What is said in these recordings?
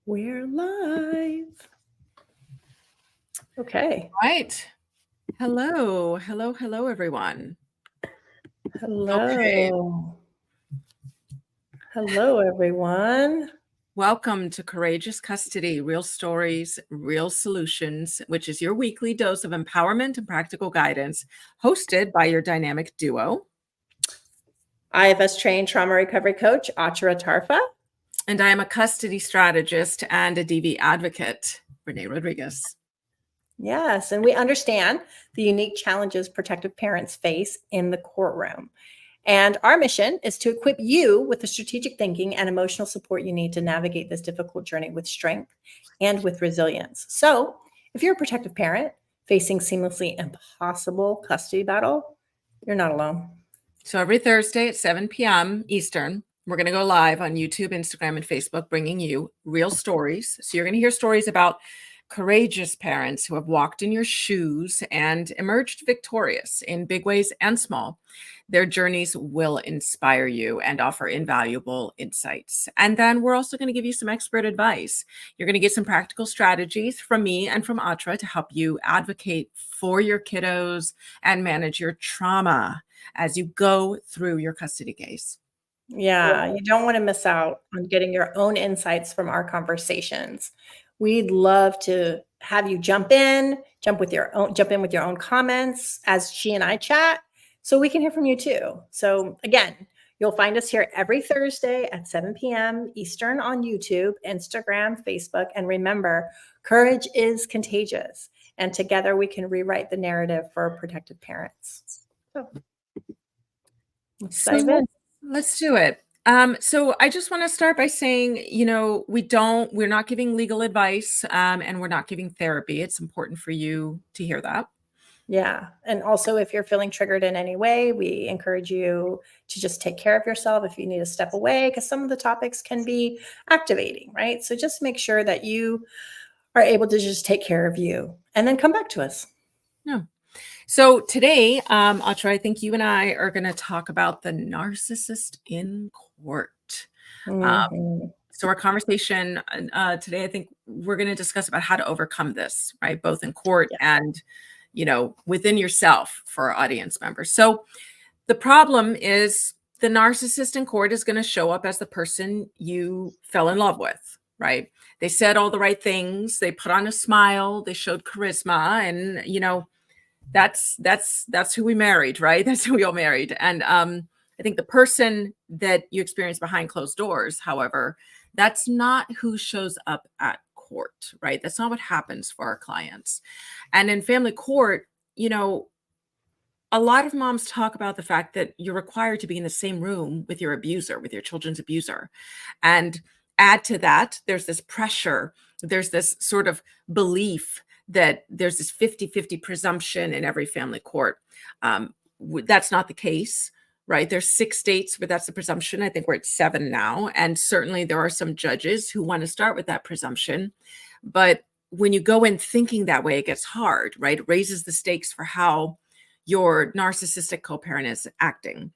We're live. Okay. Right. Hello, everyone. Hello. Okay. Hello, everyone. Welcome to Courageous Custody, Real Stories, Real Solutions, which is your weekly dose of empowerment and practical guidance, hosted by your dynamic duo. IFS trained trauma recovery coach, Achara Tarfa. And I am a custody strategist and a DV advocate, Renee Rodriguez. Yes, and we understand the unique challenges protective parents face in the courtroom. And our mission is to equip you with the strategic thinking and emotional support you need to navigate this difficult journey with strength and with resilience. So, if you're a protective parent facing seamlessly impossible custody battle, you're not alone. So every Thursday at 7 p.m. Eastern, we're going to go live on YouTube, Instagram, and Facebook, bringing you real stories. So you're going to hear stories about courageous parents who have walked in your shoes and emerged victorious in big ways and small. Their journeys will inspire you and offer invaluable insights. And then we're also going to give you some expert advice. You're going to get some practical strategies from me and from Achara to help you advocate for your kiddos and manage your trauma as you go through your custody case. Yeah, you don't want to miss out on getting your own insights from our conversations. We'd love to have you jump in with your own comments as she and I chat, so we can hear from you too. So again, you'll find us here every Thursday at 7 p.m. Eastern on YouTube, Instagram, Facebook, and remember, courage is contagious, and together we can rewrite the narrative for protective parents. So let's dive in. Let's do it. So I just want to start by saying, we're not giving legal advice, and we're not giving therapy. It's important for you to hear that. Yeah. And also, if you're feeling triggered in any way, we encourage you to just take care of yourself if you need to step away, because some of the topics can be activating, right? So just make sure that you are able to just take care of you and then come back to us. Yeah. So today, Achara, I think you and I are going to talk about the narcissist in court. So our conversation today, I think we're going to discuss about how to overcome this, right? Both in court and, within yourself for our audience members. So the problem is the narcissist in court is going to show up as the person you fell in love with, right? They said all the right things. They put on a smile. They showed charisma, and, that's who we married, right? That's who we all married. And I think the person that you experience behind closed doors, however, that's not who shows up at court, right? That's not what happens for our clients. And in family court, a lot of moms talk about the fact that you're required to be in the same room with your abuser, with your children's abuser. And add to that, there's this pressure, there's this sort of belief that there's this 50-50 presumption in every family court. That's not the case, right? There's 6 states where that's the presumption. I think we're at 7 now. And certainly there are some judges who want to start with that presumption. But when you go in thinking that way, it gets hard, right? It raises the stakes for how your narcissistic co-parent is acting.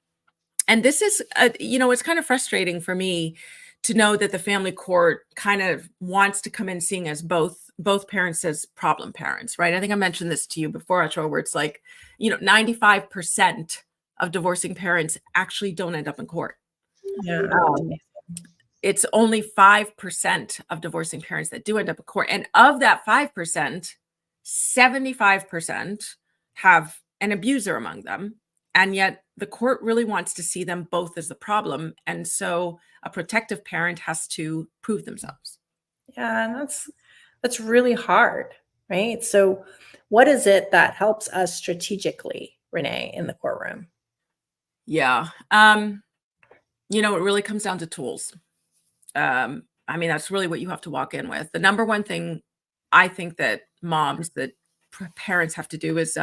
And this is, it's kind of frustrating for me to know that the family court kind of wants to come in seeing as both parents as problem parents, right? I think I mentioned this to you before, Achara, where it's like, 95% of divorcing parents actually don't end up in court. Yeah. It's only 5% of divorcing parents that do end up in court. And of that 5%, 75% have an abuser among them. And yet the court really wants to see them both as the problem. And so a protective parent has to prove themselves. Yeah, and that's really hard, right? So what is it that helps us strategically, Renee, in the courtroom? Yeah. It really comes down to tools. That's really what you have to walk in with. The number one thing I think that parents have to do is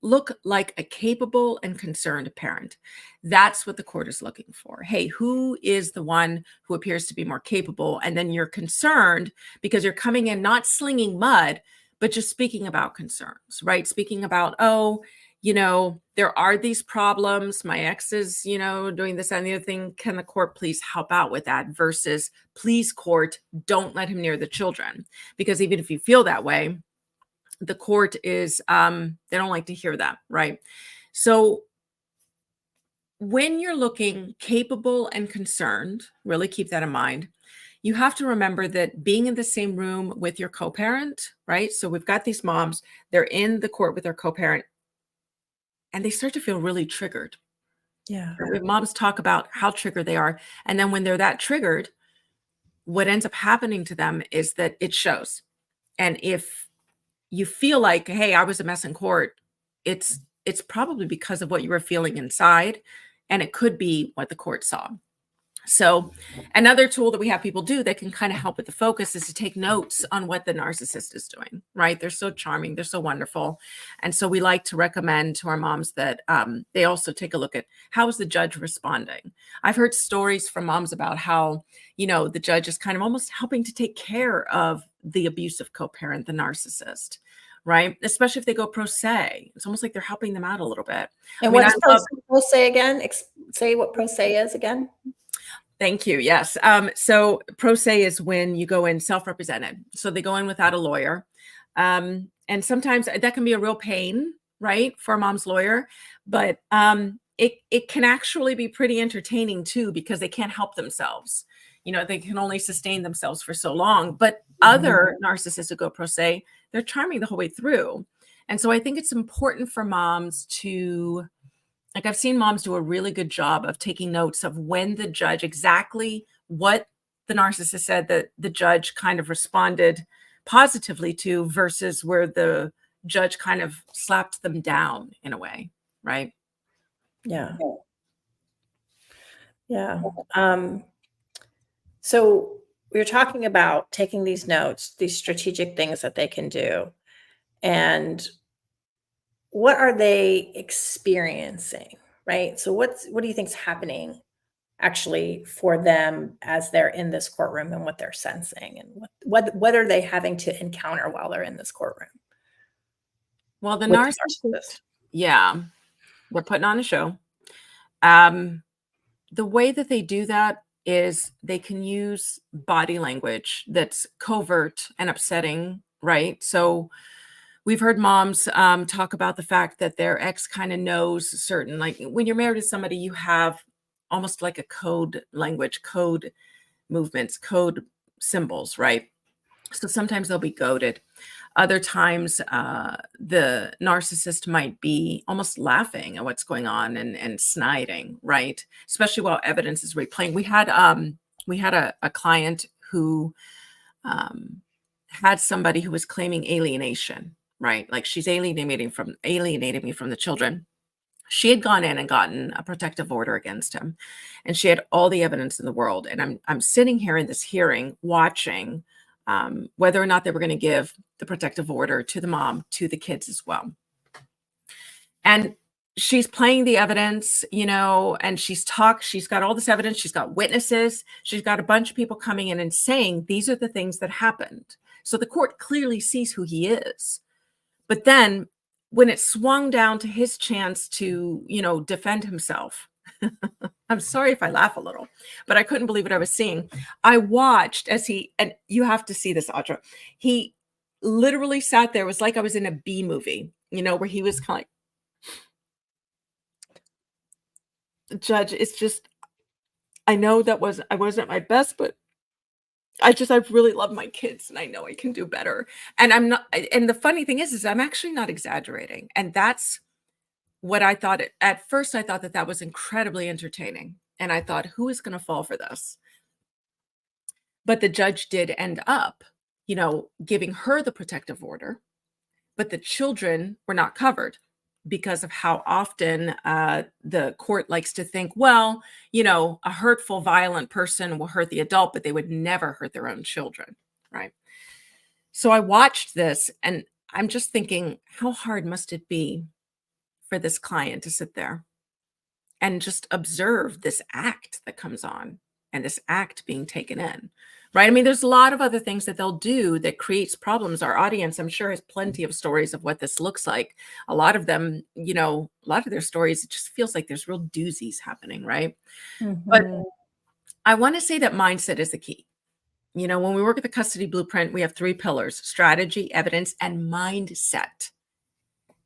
look like a capable and concerned parent. That's what the court is looking for. Hey, who is the one who appears to be more capable? And then you're concerned because you're coming in not slinging mud, but just speaking about concerns, right? Speaking about, there are these problems. My ex is, doing this and the other thing. Can the court please help out with that? Versus, please, court, don't let him near the children. Because even if you feel that way, the court is, they don't like to hear that, right? So when you're looking capable and concerned, really keep that in mind. You have to remember that being in the same room with your co-parent, right? So we've got these moms, they're in the court with their co-parent, and they start to feel really triggered. Yeah. We have moms talk about how triggered they are. And then when they're that triggered, what ends up happening to them is that it shows. And if you feel like, hey, I was a mess in court, it's probably because of what you were feeling inside. And it could be what the court saw. So another tool that we have people do that can kind of help with the focus is to take notes on what the narcissist is doing, right? They're so charming. They're so wonderful. And so we like to recommend to our moms that they also take a look at how is the judge responding. I've heard stories from moms about how, the judge is kind of almost helping to take care of the abusive co-parent, the narcissist, right? Especially if they go pro se. It's almost like they're helping them out a little bit. And I mean, what I is love pro se again? Say what pro se is again. Thank you. Yes. So pro se is when you go in self-represented. So they go in without a lawyer. And sometimes that can be a real pain, right, for a mom's lawyer. But it can actually be pretty entertaining too, because they can't help themselves. They can only sustain themselves for so long. But other narcissists who go pro se, they're charming the whole way through. And so I think it's important for moms to, like, I've seen moms do a really good job of taking notes of when the judge, exactly what the narcissist said that the judge kind of responded positively to versus where the judge kind of slapped them down in a way, right? Yeah. Yeah. So we're talking about taking these notes, these strategic things that they can do. And what are they experiencing, right? So what do you think's happening actually for them as they're in this courtroom, and what they're sensing, and what are they having to encounter while they're in this courtroom Well, the with the narcissist, narcissist? yeah, they're putting on a show. The way that they do that is they can use body language that's covert and upsetting, right? So we've heard moms talk about the fact that their ex kind of knows certain, like when you're married to somebody, you have almost like a code language, code movements, code symbols, right? So sometimes they'll be goaded. Other times, the narcissist might be almost laughing at what's going on and sniding, right? Especially while evidence is replaying. We had a client who had somebody who was claiming alienation, right? Like, she's alienating me from the children. She had gone in and gotten a protective order against him, and she had all the evidence in the world. And I'm sitting here in this hearing watching whether or not they were going to give the protective order to the mom, to the kids as well. And she's playing the evidence, and she's got all this evidence. She's got witnesses. She's got a bunch of people coming in and saying, these are the things that happened. So the court clearly sees who he is. But then when it swung down to his chance to, defend himself, I'm sorry if I laugh a little, but I couldn't believe what I was seeing. I watched as and you have to see this, Audra. He literally sat there. It was like I was in a B movie, where he was kind of like, Judge, it's just, I know I wasn't at my best, but I really love my kids, and I know I can do better. And I'm not, and the funny thing is I'm actually not exaggerating. And that's what I thought. At first, I thought that was incredibly entertaining. And I thought, who is going to fall for this? But the judge did end up, giving her the protective order, but the children were not covered because of how often the court likes to think, well, a hurtful, violent person will hurt the adult, but they would never hurt their own children, right? So I watched this, and I'm just thinking, how hard must it be for this client to sit there and just observe this act that comes on and this act being taken in, right? I mean, there's a lot of other things that they'll do that creates problems. Our audience, I'm sure, has plenty of stories of what this looks like. A lot of them, a lot of their stories, it just feels like there's real doozies happening, right? But Mhm. I want to say that mindset is the key. When we work at the custody blueprint, we have 3 pillars: strategy, evidence, and mindset.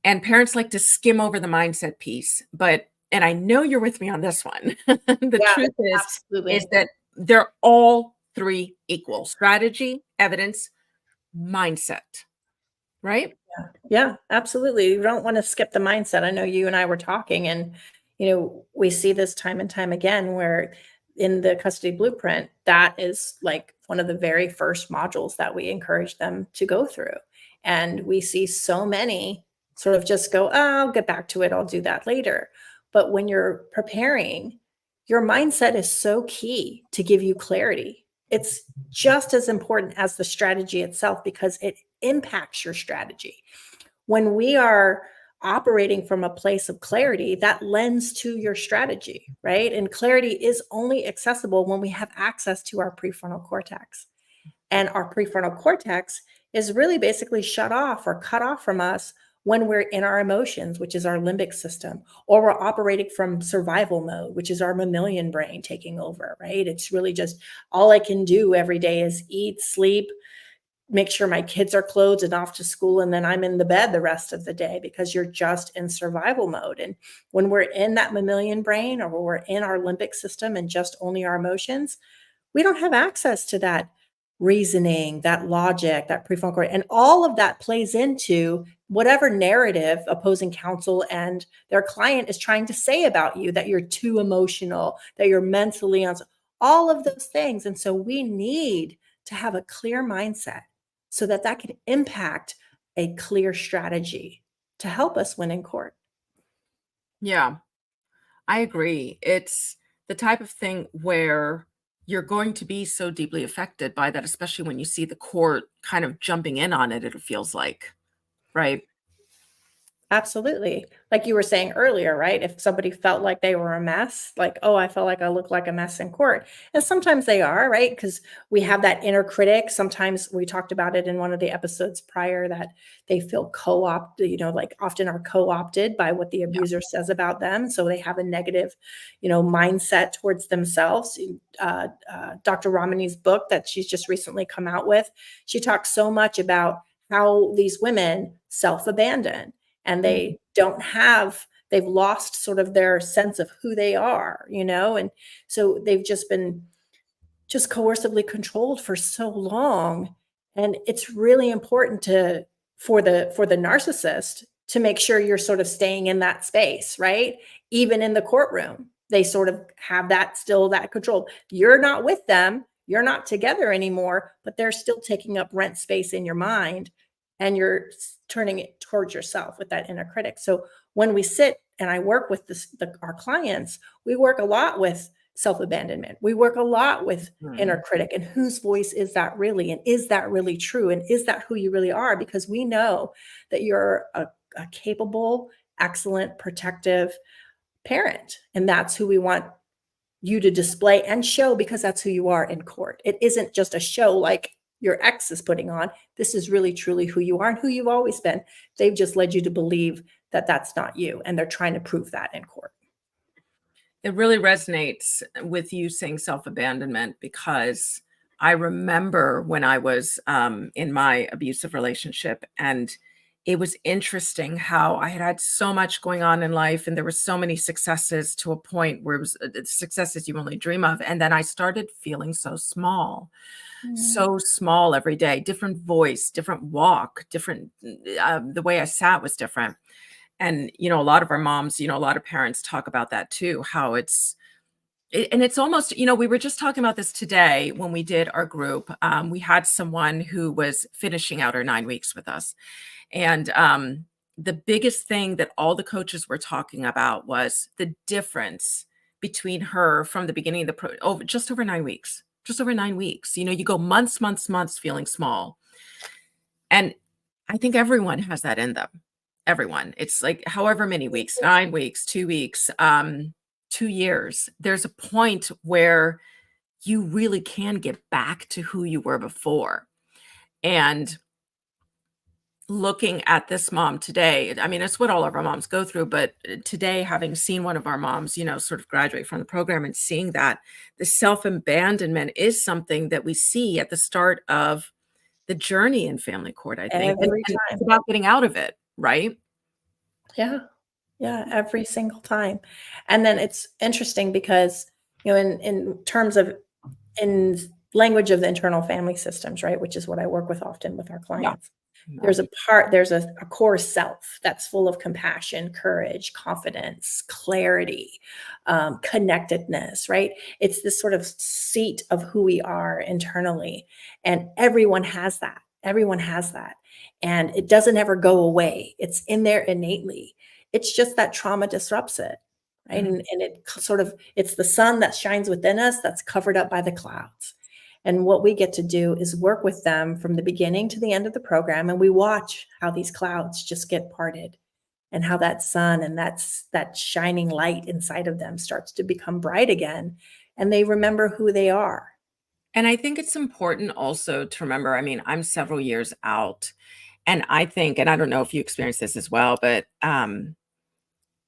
And parents like to skim over the mindset piece, and I know you're with me on this one. The Yeah, truth is absolutely. that they're all 3 equal: strategy, evidence, mindset, right? Yeah, absolutely. You don't want to skip the mindset. I know you and I were talking, and we see this time and time again where in the custody blueprint, that is like one of the very first modules that we encourage them to go through. And we see so many sort of just go, oh, I'll get back to it. I'll do that later. But when you're preparing, your mindset is so key to give you clarity. It's just as important as the strategy itself because it impacts your strategy. When we are operating from a place of clarity, that lends to your strategy, right? And clarity is only accessible when we have access to our prefrontal cortex. And our prefrontal cortex is really basically shut off or cut off from us when we're in our emotions, which is our limbic system, or we're operating from survival mode, which is our mammalian brain taking over, right? It's really just all I can do every day is eat, sleep, make sure my kids are clothed and off to school, and then I'm in the bed the rest of the day because you're just in survival mode. And when we're in that mammalian brain or when we're in our limbic system and just only our emotions, we don't have access to that reasoning, that logic, that prefrontal cortex, and all of that plays into whatever narrative opposing counsel and their client is trying to say about you, that you're too emotional, that you're mentally all of those things. And so we need to have a clear mindset so that that can impact a clear strategy to help us win in court. Yeah, I agree. It's the type of thing where you're going to be so deeply affected by that, especially when you see the court kind of jumping in on it, it feels like, right? Absolutely. Like you were saying earlier, right? If somebody felt like they were a mess, like, oh, I felt like I look like a mess in court. And sometimes they are, right? Because we have that inner critic. Sometimes we talked about it in one of the episodes prior that they feel co opted, like often are co opted by what the Yeah. abuser says about them. So they have a negative, mindset towards themselves. Dr. Ramani's book that she's just recently come out with, she talks so much about how these women self abandon and Mhm. they've lost sort of their sense of who they are, and so they've just been just coercively controlled for so long. And it's really important for the narcissist to make sure you're sort of staying in that space, right? Even in the courtroom, they sort of have that still that control. You're not with them, you're not together anymore, but they're still taking up rent space in your mind, and you're turning it towards yourself with that inner critic. So when we sit and I work with our clients, we work a lot with self-abandonment. We work a lot with inner Mhm. critic and whose voice is that really? And is that really true? And is that who you really are? Because we know that you're a capable, excellent, protective parent. And that's who we want you to display and show because that's who you are in court. It isn't just a show like your ex is putting on. This is really truly who you are and who you've always been. They've just led you to believe that that's not you. And they're trying to prove that in court. It really resonates with you saying self-abandonment because I remember when I was in my abusive relationship, and it was interesting how I had had so much going on in life and there were so many successes to a point where it was successes you only dream of. And then I started feeling Mm. so small every day, different voice, different walk, different, the way I sat was different. And, a lot of our moms, a lot of parents talk about that too, how and it's almost, we were just talking about this today when we did our group. We had someone who was finishing out her 9 weeks with us. And the biggest thing that all the coaches were talking about was the difference between her from the beginning of over just over 9 weeks, just over 9 weeks. You go months, months, months feeling small. And I think everyone has that in them. Everyone. It's like however many weeks, 9 weeks, 2 weeks, 2 years. There's a point where you really can get back to who you were before. And looking at this mom today, I mean, it's what all of our moms go through, but today, having seen one of our moms, sort of graduate from the program and seeing that the self-abandonment is something that we see at the start of the journey in family court, I think, Every and it's time. about getting out of it, right? Yeah. Yeah, every single time. And then it's interesting because, in terms of in language of the internal family systems, right, which is what I work with often with our Yeah. clients. Yeah. There's a core self that's full of compassion, courage, confidence, clarity, connectedness, right? It's this sort of seat of who we are internally. And everyone has that. Everyone has that. And it doesn't ever go away. It's in there innately. It's just that trauma disrupts it. Right. Mhm. And it's the sun that shines within us that's covered up by the clouds. And what we get to do is work with them from the beginning to the end of the program. And we watch how these clouds just get parted and how that sun and that shining light inside of them starts to become bright again. And they remember who they are. And I think it's important also to remember, I mean, I'm several years out, and I think, and I don't know if you experience this as well, but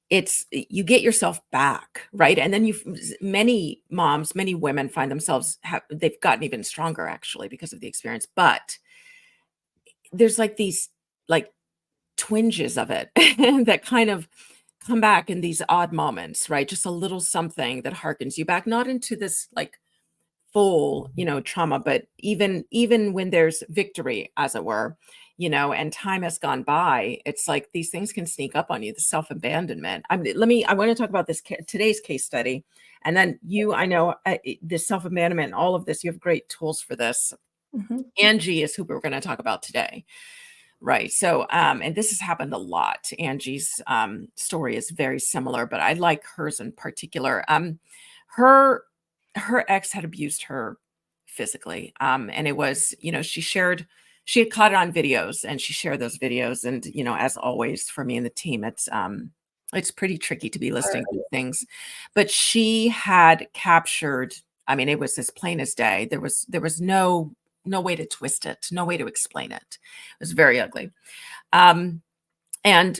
it's you get yourself back, right? And then many moms, many women find themselves they've gotten even stronger actually because of the experience. But there's like these like twinges of it that kind of come back in these odd moments, right? Just a little something that harkens you back, not into this like full, trauma, but even when there's victory, as it were, and time has gone by, it's like these things can sneak up on you, the self-abandonment. I want to talk about this today's case study. And then I know the self-abandonment and all of this, you have great tools for this. Mhm. Angie is who we're going to talk about today. Right. So, and this has happened a lot. Angie's story is very similar, but I like hers in particular. Her her ex had abused her physically, and it was, she had caught it on videos, and she shared those videos. And as always, for me and the team, it's pretty tricky to be listening to things, but she had captured. I mean, it was as plain as day. There was no way to twist it, no way to explain it. It was very ugly. Um, and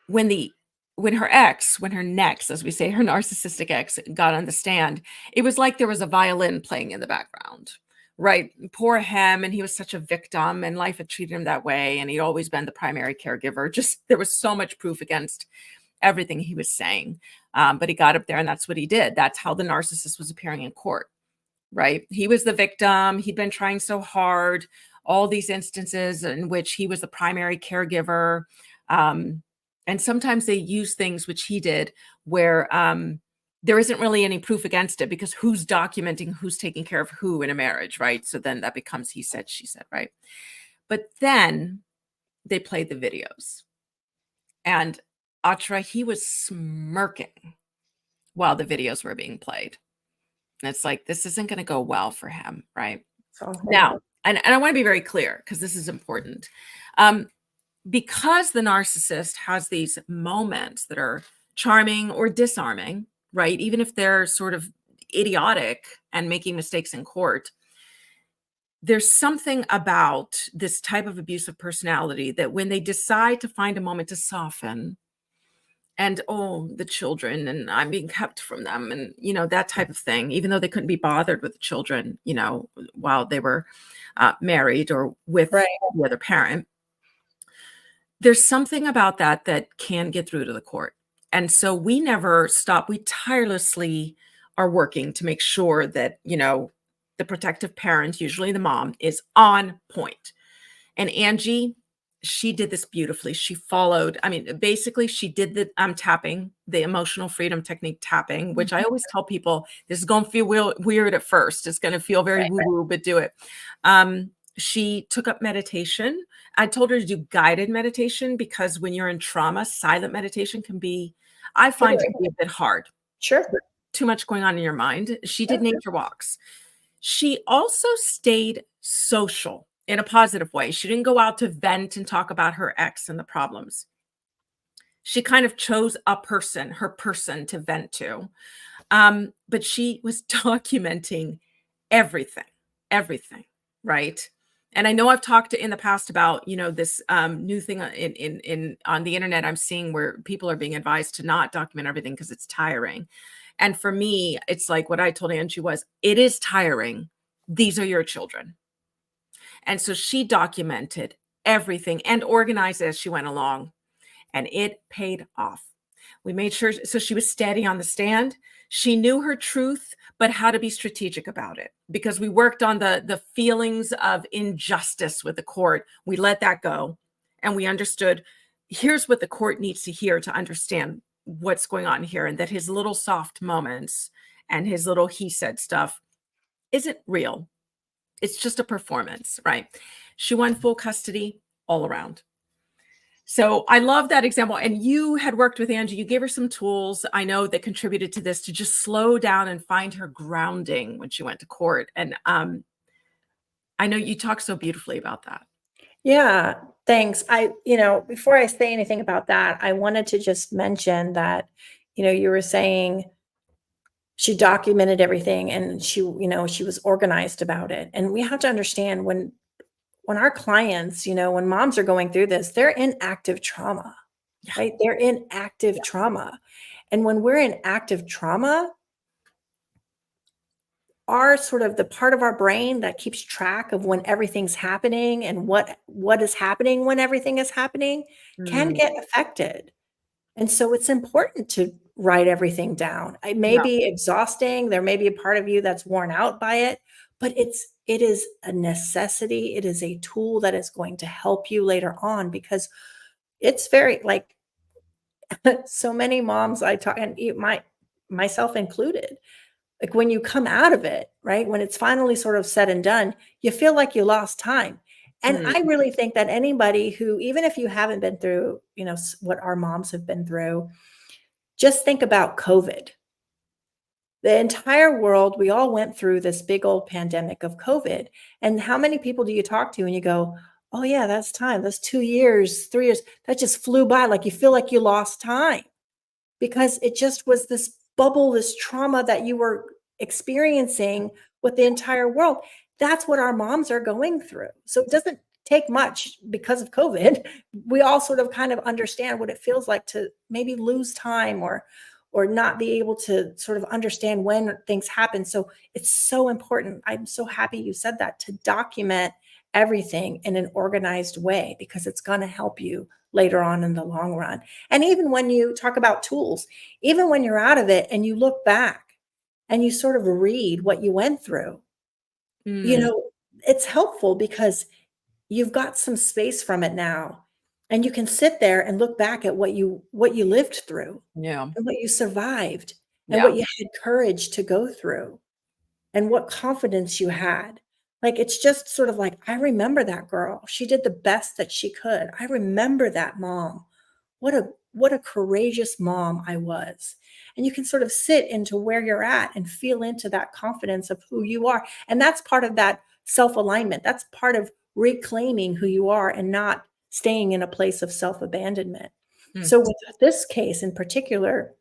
when the when her next, as we say, her narcissistic ex got on the stand, it was like there was a violin playing in the background. Right. Poor him. And he was such a victim, and life had treated him that way. And he'd always been the primary caregiver. Just there was so much proof against everything he was saying. But he got up there and that's what he did. That's how the narcissist was appearing in court. Right? He was the victim. He'd been trying so hard, all these instances in which he was the primary caregiver. Um, and sometimes they use things which he did where there isn't really any proof against it, because who's documenting who's taking care of who in a marriage, right? So then that becomes he said, she said, right? But then they played the videos, and Atra, he was smirking while the videos were being played. And it's like, this isn't going to go well for him, right? So Now, and I want to be very clear because this is important. Because the narcissist has these moments that are charming or disarming, right? Even if they're sort of idiotic and making mistakes in court, there's something about this type of abusive personality that when they decide to find a moment to soften, and oh, the children, and I'm being kept from them, and that type of thing, even though they couldn't be bothered with the children, while they were married or with right. the other parent, there's something about that that can get through to the court. And so we never stop. We tirelessly are working to make sure that the protective parent, usually the mom, is on point. And Angie, she did this beautifully. She followed, I mean, basically she did the tapping, the emotional freedom technique tapping, which I always tell people, this is going to feel weird at first. It's going to feel very woo-woo, but do it. She took up meditation. I told her to do guided meditation because when you're in trauma, silent meditation can be, I find it to be a bit hard. Sure. Too much going on in your mind. She did nature walks. She also stayed social in a positive way. She didn't go out to vent and talk about her ex and the problems. She kind of chose her person to vent to. But she was documenting everything, everything, right? And I know I've talked in the past about, this new thing in on the internet I'm seeing where people are being advised to not document everything because it's tiring. And for me, it's like what I told Angie was, it is tiring. These are your children. And so she documented everything and organized as she went along, and it paid off. We made sure, so she was steady on the stand. She knew her truth, but how to be strategic about it, because we worked on the feelings of injustice with the court. We let that go, and we understood, here's what the court needs to hear to understand what's going on here, and that his little soft moments and his little he said stuff isn't real. It's just a performance, right? She won full custody all around. So I love that example. And you had worked with Angie. You gave her some tools, I know, that contributed to this, to just slow down and find her grounding when she went to court. And I know you talk so beautifully about that. Yeah, thanks. Before I say anything about that, I wanted to just mention that, you were saying she documented everything and she was organized about it. And we have to understand when our clients, when moms are going through this, they're in active trauma, Yeah. right? They're in active trauma. And when we're in active trauma, our sort of the part of our brain that keeps track of when everything's happening and what is happening when everything is happening can Mm, get affected. And so it's important to write everything down. It may yeah. be exhausting. There may be a part of you that's worn out by it, but it is a necessity. It is a tool that is going to help you later on, because it's very like so many moms I talk, and myself included, like when you come out of it, right? When it's finally sort of said and done, you feel like you lost time. And Mm, I really think that anybody who, even if you haven't been through, what our moms have been through, just think about COVID. The entire world, we all went through this big old pandemic of COVID. And how many people do you talk to and you go, oh, yeah, that's time. That's 2 years, 3 years. That just flew by. Like you feel like you lost time because it just was this bubble, this trauma that you were experiencing with the entire world. That's what our moms are going through. So it doesn't take much because of COVID. We all sort of kind of understand what it feels like to maybe lose time or not be able to sort of understand when things happen. So it's so important. I'm so happy you said that, to document everything in an organized way, because it's going to help you later on in the long run. And even when you talk about tools, even when you're out of it and you look back and you sort of read what you went through, you mm, know, it's helpful because you've got some space from it now. And you can sit there and look back at what you lived through yeah. and what you survived and Yeah. what you had courage to go through and what confidence you had. Like, it's just sort of like, I remember that girl. She did the best that she could. I remember that mom. What a courageous mom I was. And you can sort of sit into where you're at and feel into that confidence of who you are. And that's part of that self-alignment. That's part of reclaiming who you are and not staying in a place of self-abandonment. Mm, So with this case in particular,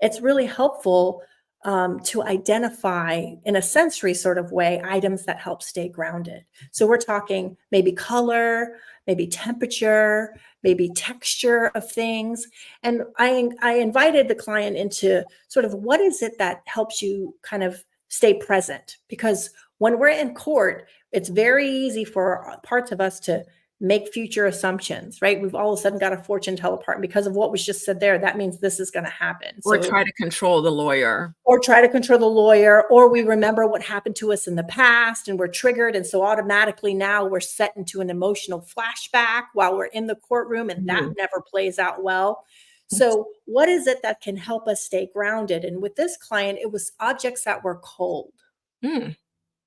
it's really helpful to identify in a sensory sort of way items that help stay grounded. So we're talking maybe color, maybe temperature, maybe texture of things. And I invited the client into sort of what is it that helps you kind of stay present? Because when we're in court, it's very easy for parts of us to make future assumptions, right? We've all of a sudden got a fortune teller part, and because of what was just said there, that means this is going to happen. or So, try to control the lawyer. or try to control the lawyer, or we remember what happened to us in the past and we're triggered. And so automatically now we're set into an emotional flashback while we're in the courtroom, and that Mm, never plays out well. So, what is it that can help us stay grounded? And with this client, it was objects that were cold, mm,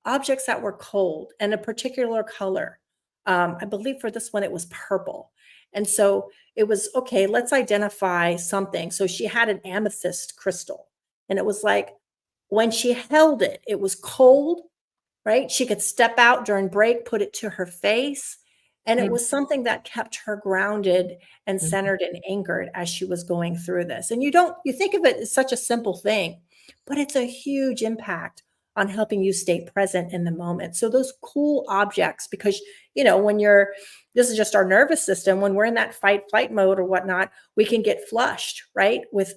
and a particular color. I believe for this one, it was purple. And so it was, okay, let's identify something. So she had an amethyst crystal, and it was like when she held it, it was cold, right? She could step out during break, put it to her face. And it mm, was something that kept her grounded and mm, centered and anchored as she was going through this. And you think of it as such a simple thing, but it's a huge impact on helping you stay present in the moment. So those cool objects, because when this is just our nervous system, when we're in that fight flight mode or whatnot, we can get flushed, right, with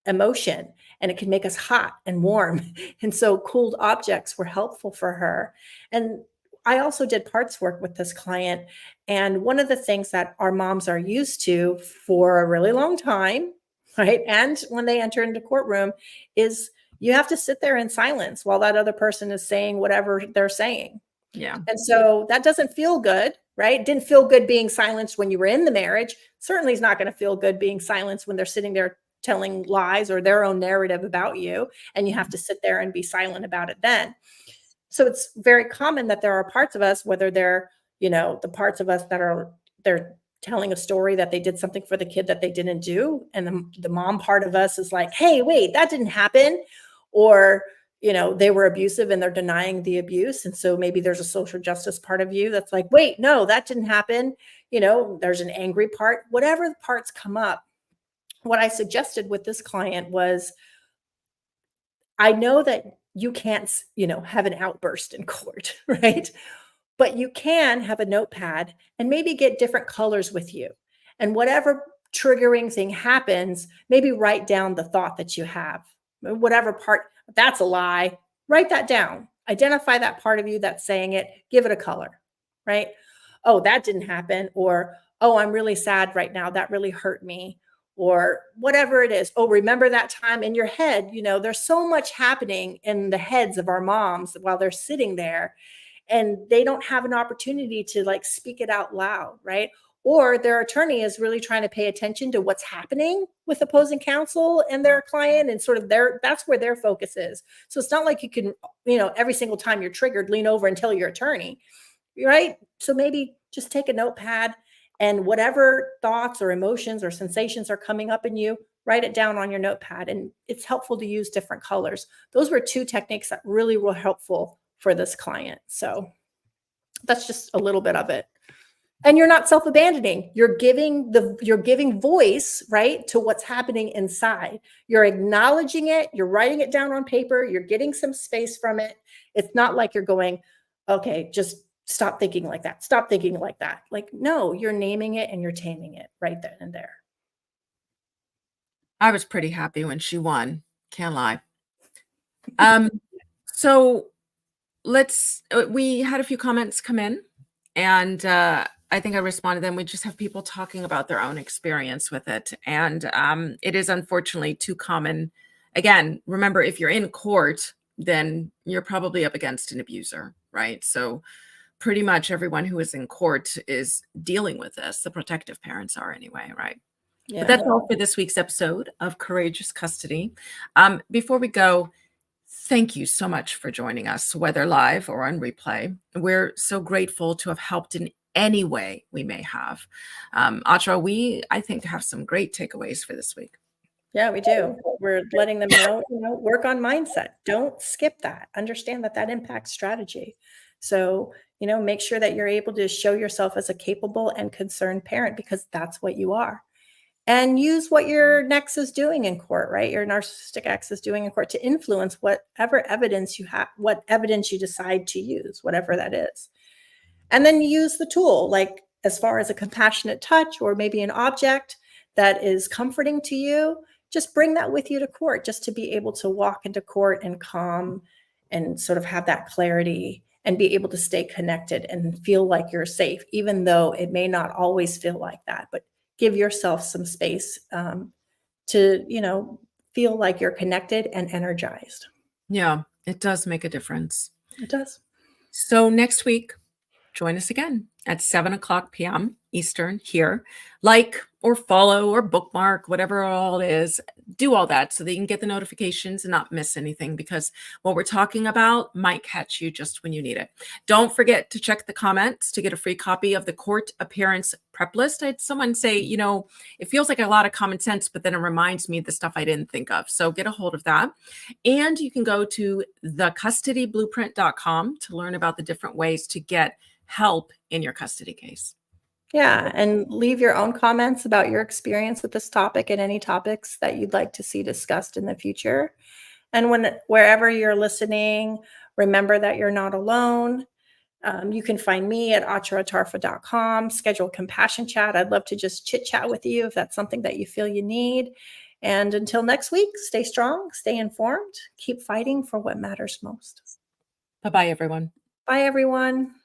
emotion, and it can make us hot and warm. And so cooled objects were helpful for her. And I also did parts work with this client. And one of the things that our moms are used to for a really long time, right, and when they enter into courtroom, is you have to sit there in silence while that other person is saying whatever they're saying. Yeah. And so that doesn't feel good, right? It didn't feel good being silenced when you were in the marriage. Certainly is not going to feel good being silenced when they're sitting there telling lies or their own narrative about you, and you have to sit there and be silent about it then. So it's very common that there are parts of us, whether they're, the parts of us that they're telling a story that they did something for the kid that they didn't do. And the mom part of us is like, hey, wait, that didn't happen. Or, they were abusive and they're denying the abuse. And so maybe there's a social justice part of you that's like, wait, no, that didn't happen. There's an angry part, whatever the parts come up. What I suggested with this client was, I know that you can't, have an outburst in court, right? But you can have a notepad and maybe get different colors with you. And whatever triggering thing happens, maybe write down the thought that you have. Whatever part, that's a lie, write that down. Identify that part of you that's saying it, give it a color, right? Oh, that didn't happen. Or, oh, I'm really sad right now. That really hurt me. Or whatever it is. Oh, remember that time in your head. There's so much happening in the heads of our moms while they're sitting there, and they don't have an opportunity to like speak it out loud, right? Or their attorney is really trying to pay attention to what's happening with opposing counsel and their client, and sort of that's where their focus is. So it's not like you can, every single time you're triggered, lean over and tell your attorney, right? So maybe just take a notepad, and whatever thoughts or emotions or sensations are coming up in you, write it down on your notepad. And it's helpful to use different colors. Those were two techniques that really were helpful for this client. So that's just a little bit of it. And you're not self-abandoning. You're giving voice, right, to what's happening inside. You're acknowledging it. You're writing it down on paper. You're getting some space from it. It's not like you're going, okay, just stop thinking like that. Stop thinking like that. Like, no, you're naming it and you're taming it right then and there. I was pretty happy when she won. Can't lie. So we had a few comments come in, and I think I responded to them. We just have people talking about their own experience with it. And it is unfortunately too common. Again, remember, if you're in court, then you're probably up against an abuser, right? So pretty much everyone who is in court is dealing with this. The protective parents are anyway, right? Yeah. But that's all for this week's episode of Courageous Custody. Before we go, thank you so much for joining us, whether live or on replay. We're so grateful to have helped in any way we may have. Atra, I think, have some great takeaways for this week. Yeah, we do. We're letting them know, work on mindset. Don't skip that. Understand that impacts strategy. So, make sure that you're able to show yourself as a capable and concerned parent, because that's what you are. And use what your next is doing in court, right? Your narcissistic ex is doing in court to influence whatever evidence you have, what evidence you decide to use, whatever that is. And then use the tool, like as far as a compassionate touch or maybe an object that is comforting to you, just bring that with you to court, just to be able to walk into court and calm and sort of have that clarity and be able to stay connected and feel like you're safe, even though it may not always feel like that. But give yourself some space to, feel like you're connected and energized. Yeah, it does make a difference. It does. So next week, join us again at 7:00 p.m. Eastern here. Like or follow or bookmark, whatever all it is, do all that so that you can get the notifications and not miss anything, because what we're talking about might catch you just when you need it. Don't forget to check the comments to get a free copy of the court appearance prep list. I had someone say, it feels like a lot of common sense, but then it reminds me of the stuff I didn't think of. So get a hold of that. And you can go to thecustodyblueprint.com to learn about the different ways to get help in your custody case. Yeah, and leave your own comments about your experience with this topic and any topics that you'd like to see discussed in the future. And wherever you're listening, remember that you're not alone. You can find me at acharatarfa.com, schedule compassion chat. I'd love to just chit chat with you if that's something that you feel you need. And until next week, stay strong, stay informed, keep fighting for what matters most. Bye-bye, everyone. Bye, everyone.